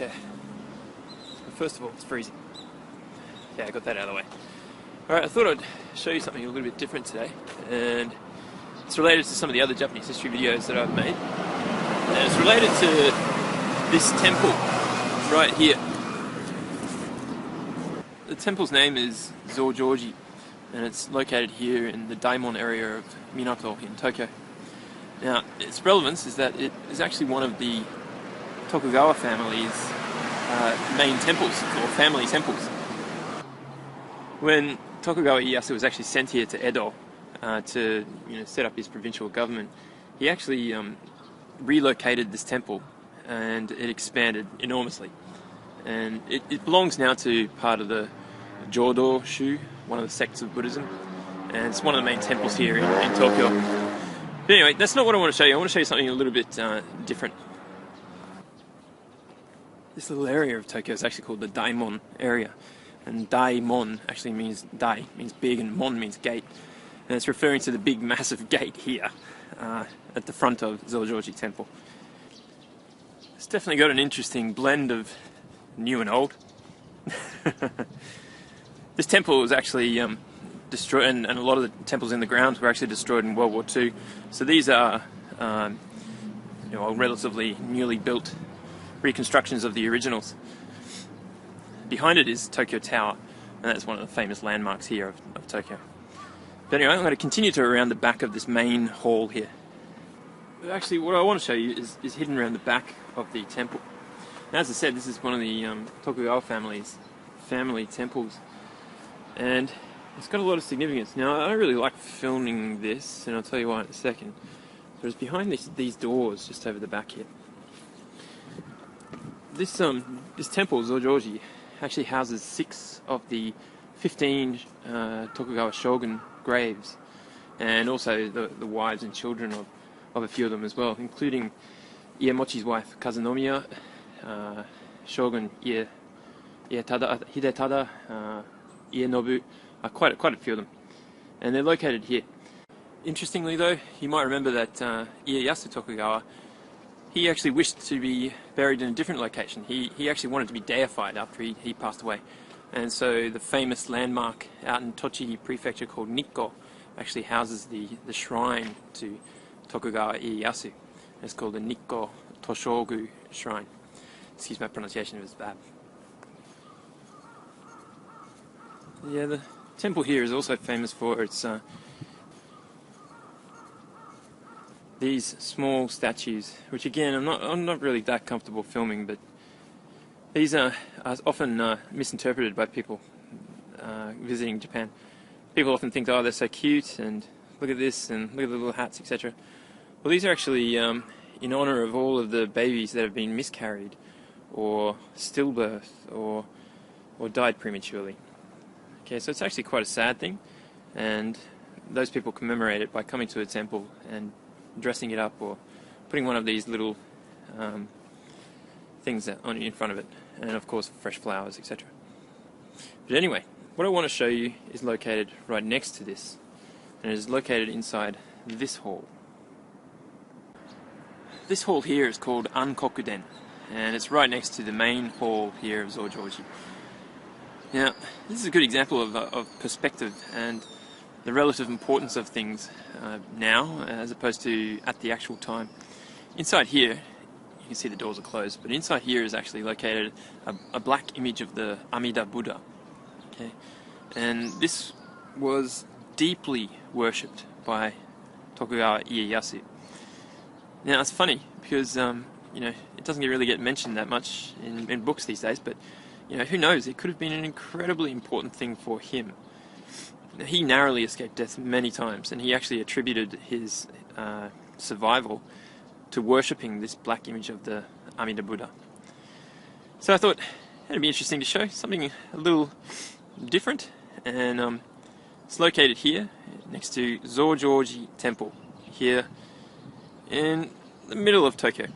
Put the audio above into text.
Okay. First of all, it's freezing. Yeah, I got that out of the way. Alright, I thought I'd show you something a little bit different today, and it's related to some of the other Japanese history videos that I've made. And it's related to this temple right here. The temple's name is Zojo-ji, and it's located here in the Daimon area of Minato in Tokyo. Now, its relevance is that it is actually one of the Tokugawa family's main temples, or family temples. When Tokugawa Ieyasu was actually sent here to Edo to set up his provincial government, he actually relocated this temple, and it expanded enormously. And it belongs now to part of the Zōjō-ji, one of the sects of Buddhism, and it's one of the main temples here in Tokyo. But anyway, that's not what I want to show you. I want to show you something a little bit different. This little area of Tokyo is actually called the Daimon area. And Daimon actually means Dai, means big, and Mon means gate. And it's referring to the big, massive gate here at the front of Zōjō-ji temple. It's definitely got an interesting blend of new and old. This temple was actually destroyed, and a lot of the temples in the ground were actually destroyed in World War II. So these are relatively newly built reconstructions of the originals. Behind it is Tokyo Tower, and that's one of the famous landmarks here of Tokyo. But anyway, I'm going to continue to around the back of this main hall here. But actually, what I want to show you is hidden around the back of the temple. And as I said, this is one of the Tokugawa family's family temples, and it's got a lot of significance. Now, I don't really like filming this, and I'll tell you why in a second. But it's behind these doors, just over the back here. This temple, Zojo-ji, actually houses 6 of the 15 Tokugawa shogun graves, and also the wives and children of a few of them as well, including Iemochi's wife Kazunomiya, Shogun Hidetada, Ienobu, quite a few of them, and they're located here. Interestingly though, you might remember that Ieyasu Tokugawa, he actually wished to be buried in a different location. He actually wanted to be deified after he passed away. And so the famous landmark out in Tochi Prefecture called Nikko actually houses the shrine to Tokugawa Ieyasu. It's called the Nikko Toshogu Shrine. Excuse my pronunciation, it was bad. Yeah, the temple here is also famous for its these small statues, which again I'm not really that comfortable filming, but these are often misinterpreted by people visiting Japan. People often think, oh, they're so cute, and look at this, and look at the little hats, etc. Well, these are actually in honor of all of the babies that have been miscarried, or stillbirth, or died prematurely. Okay, so it's actually quite a sad thing, and those people commemorate it by coming to a temple and dressing it up, or putting one of these little things in front of it, and of course fresh flowers, etc. But anyway, what I want to show you is located right next to this, and it is located inside this hall. This hall here is called Ankokuden, and it's right next to the main hall here of Zōjō-ji. Now, this is a good example of perspective and the relative importance of things now as opposed to at the actual time. Inside here, you can see the doors are closed, but inside here is actually located a black image of the Amida Buddha. Okay, and this was deeply worshipped by Tokugawa Ieyasu. Now it's funny because it doesn't really get mentioned that much in books these days, but who knows? It could have been an incredibly important thing for him. He narrowly escaped death many times, and he actually attributed his survival to worshipping this black image of the Amida Buddha. So I thought it'd be interesting to show something a little different, and it's located here next to Zōjō-ji Temple, here in the middle of Tokyo.